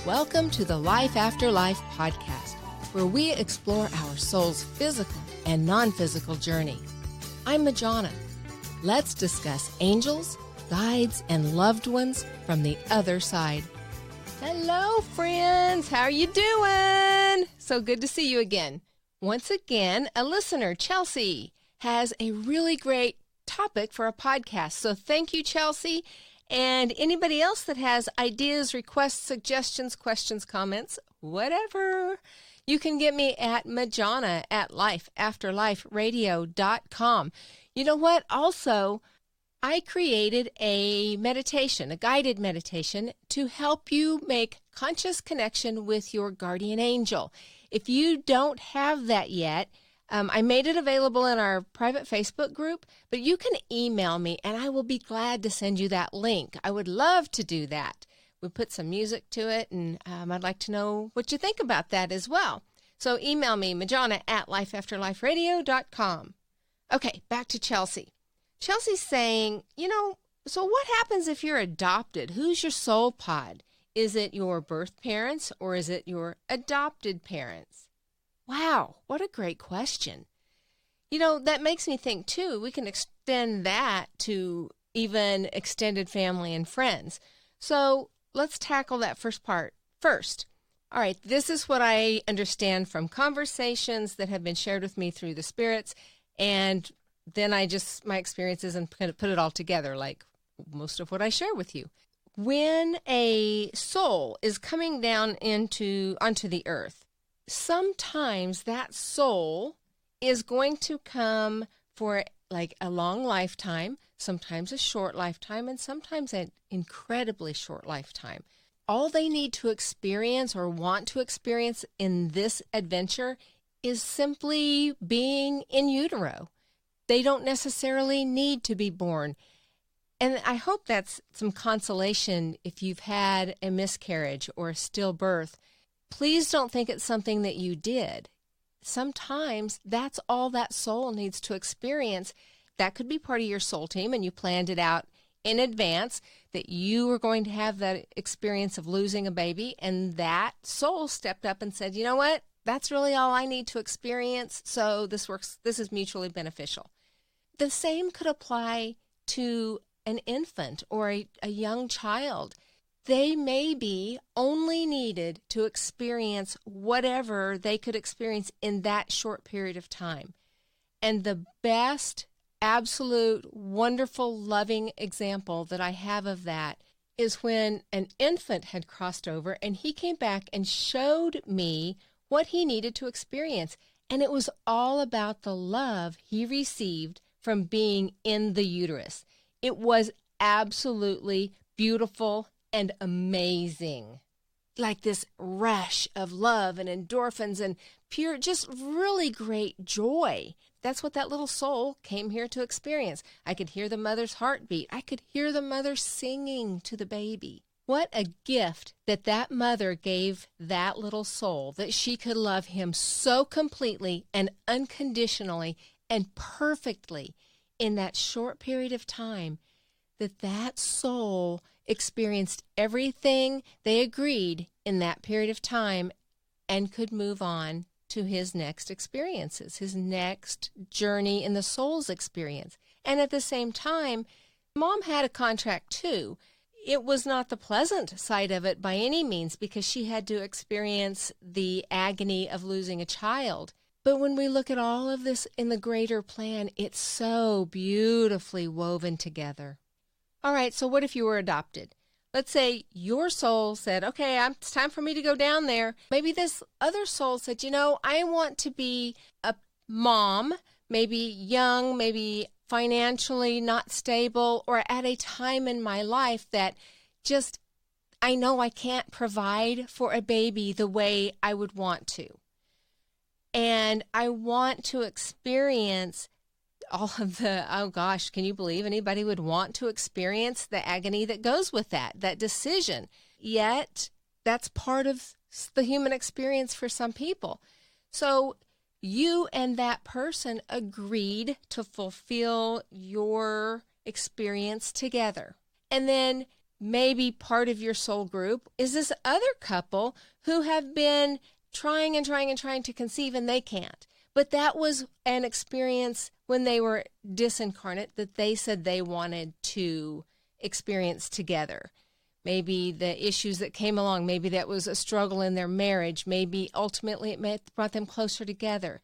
Welcome to the Life After Life podcast, where we explore our soul's physical and non-physical journey. I'm Majona. Let's discuss angels, guides, and loved ones from the other side. Hello, friends. How are you doing? So good to see you again. Once again, a listener, Chelsea, has a really great topic for a podcast. So thank you, Chelsea. And anybody else that has ideas, requests, suggestions, questions, comments, whatever, you can get me at Majona at lifeafterliferadio.com. You know what? Also, I created a meditation, a guided meditation, to help you make conscious connection with your guardian angel. If you don't have that yet, I made it available in our private Facebook group, but you can email me and I will be glad to send you that link. I would love to do that. We put some music to it, and I'd like to know what you think about that as well. So email me, Majona at lifeafterliferadio.com. Okay, back to Chelsea. Chelsea's saying, so what happens if you're adopted? Who's your soul pod? Is it your birth parents or is it your adopted parents? Wow, what a great question. That makes me think, too, we can extend that to even extended family and friends. So let's tackle that first part first. All right, this is what I understand from conversations that have been shared with me through the spirits, and then my experiences and kind of put it all together, like most of what I share with you. When a soul is coming down onto the earth, sometimes that soul is going to come for like a long lifetime, sometimes a short lifetime, and sometimes an incredibly short lifetime. All they need to experience or want to experience in this adventure is simply being in utero. They don't necessarily need to be born. And I hope that's some consolation if you've had a miscarriage or a stillbirth. Please don't think it's something that you did. Sometimes that's all that soul needs to experience. That could be part of your soul team, and you planned it out in advance that you were going to have that experience of losing a baby, and that soul stepped up and said, you know what? That's really all I need to experience, so this works. This is mutually beneficial. The same could apply to an infant or a young child. They maybe only needed to experience whatever they could experience in that short period of time. And the best, absolute, wonderful, loving example that I have of that is when an infant had crossed over and he came back and showed me what he needed to experience. And it was all about the love he received from being in the uterus. It was absolutely beautiful and amazing. Like this rush of love and endorphins and pure, just really great joy. That's what that little soul came here to experience. I could hear the mother's heartbeat. I could hear the mother singing to the baby. What a gift that mother gave that little soul, that she could love him so completely and unconditionally and perfectly in that short period of time, that soul experienced everything they agreed in that period of time and could move on to his next experiences, his next journey in the soul's experience. And at the same time, Mom had a contract too. It was not the pleasant side of it by any means because she had to experience the agony of losing a child. But when we look at all of this in the greater plan, it's so beautifully woven together. All right, so what if you were adopted? Let's say your soul said, okay, it's time for me to go down there. Maybe this other soul said, I want to be a mom, maybe young, maybe financially not stable, or at a time in my life that just, I know I can't provide for a baby the way I would want to. And I want to experience all of the, oh gosh, can you believe anybody would want to experience the agony that goes with that decision? Yet, that's part of the human experience for some people. So you and that person agreed to fulfill your experience together. And then maybe part of your soul group is this other couple who have been trying and trying and trying to conceive, and they can't. But that was an experience when they were disincarnate that they said they wanted to experience together. Maybe the issues that came along, maybe that was a struggle in their marriage, maybe ultimately it brought them closer together.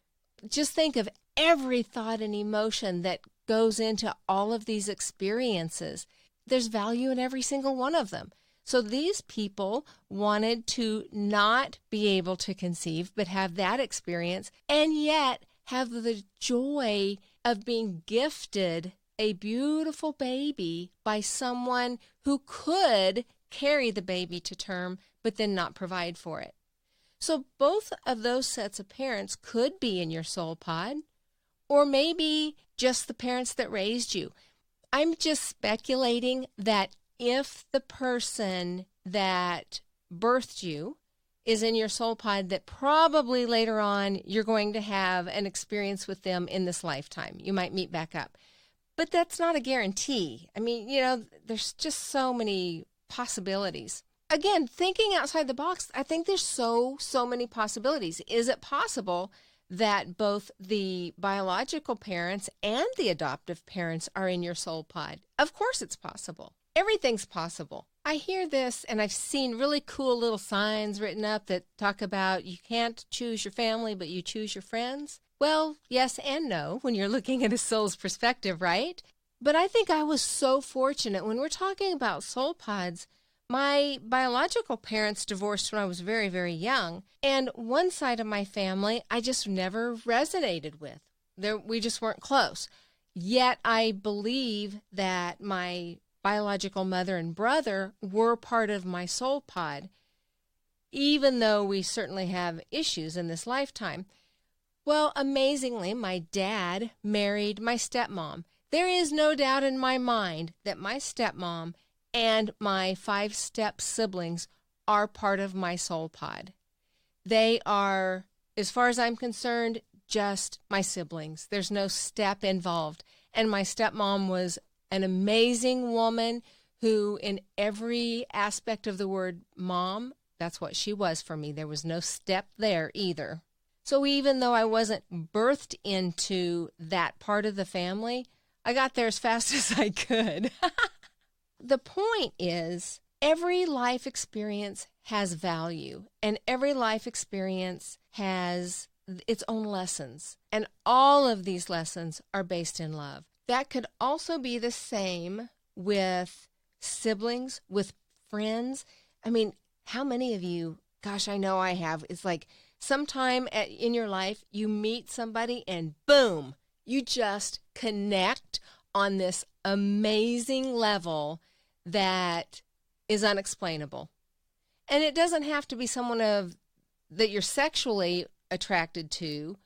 Just think of every thought and emotion that goes into all of these experiences. There's value in every single one of them. So these people wanted to not be able to conceive, but have that experience, and yet have the joy of being gifted a beautiful baby by someone who could carry the baby to term, but then not provide for it. So both of those sets of parents could be in your soul pod, or maybe just the parents that raised you. I'm just speculating that if the person that birthed you is in your soul pod, that probably later on you're going to have an experience with them in this lifetime. You might meet back up. But that's not a guarantee. I mean, there's just so many possibilities. Again, thinking outside the box, I think there's so many possibilities. Is it possible that both the biological parents and the adoptive parents are in your soul pod? Of course it's possible. Everything's possible. I hear this, and I've seen really cool little signs written up that talk about you can't choose your family, but you choose your friends. Well, yes and no when you're looking at a soul's perspective, right? But I think I was so fortunate. When we're talking about soul pods, my biological parents divorced when I was very, very young, and one side of my family I just never resonated with. We just weren't close. Yet I believe that my biological mother and brother were part of my soul pod, even though we certainly have issues in this lifetime. Well, amazingly, my dad married my stepmom. There is no doubt in my mind that my stepmom and my 5 step siblings are part of my soul pod. They are, as far as I'm concerned, just my siblings. There's no step involved. And my stepmom was an amazing woman who, in every aspect of the word mom, that's what she was for me. There was no step there either. So even though I wasn't birthed into that part of the family, I got there as fast as I could. The point is, every life experience has value, and every life experience has its own lessons, and all of these lessons are based in love. That could also be the same with siblings, with friends. I mean, how many of you, gosh, I know I have, it's like sometime in your life you meet somebody and boom, you just connect on this amazing level that is unexplainable. And it doesn't have to be someone that you're sexually attracted to.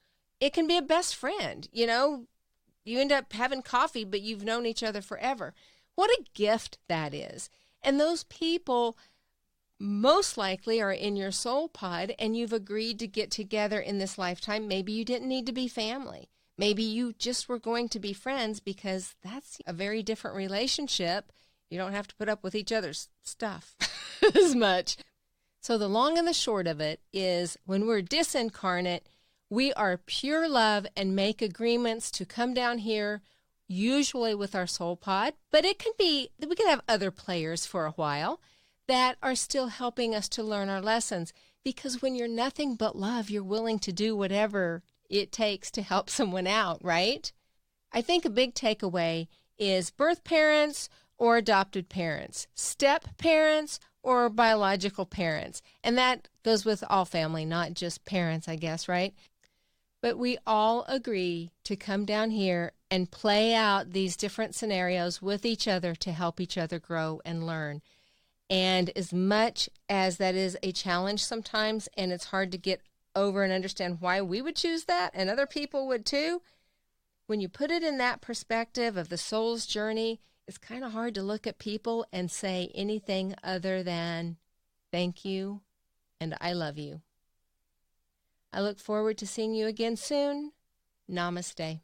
It can be a best friend. You end up having coffee, but you've known each other forever. What a gift that is. And those people most likely are in your soul pod, and you've agreed to get together in this lifetime. Maybe you didn't need to be family. Maybe you just were going to be friends, because that's a very different relationship. You don't have to put up with each other's stuff as much. So the long and the short of it is, when we're disincarnate, we are pure love and make agreements to come down here, usually with our soul pod, but it can be, we can have other players for a while that are still helping us to learn our lessons. Because when you're nothing but love, you're willing to do whatever it takes to help someone out, right? I think a big takeaway is birth parents or adopted parents, step parents or biological parents. And that goes with all family, not just parents, I guess, right? But we all agree to come down here and play out these different scenarios with each other to help each other grow and learn. And as much as that is a challenge sometimes, and it's hard to get over and understand why we would choose that and other people would too, when you put it in that perspective of the soul's journey, it's kind of hard to look at people and say anything other than thank you and I love you. I look forward to seeing you again soon. Namaste.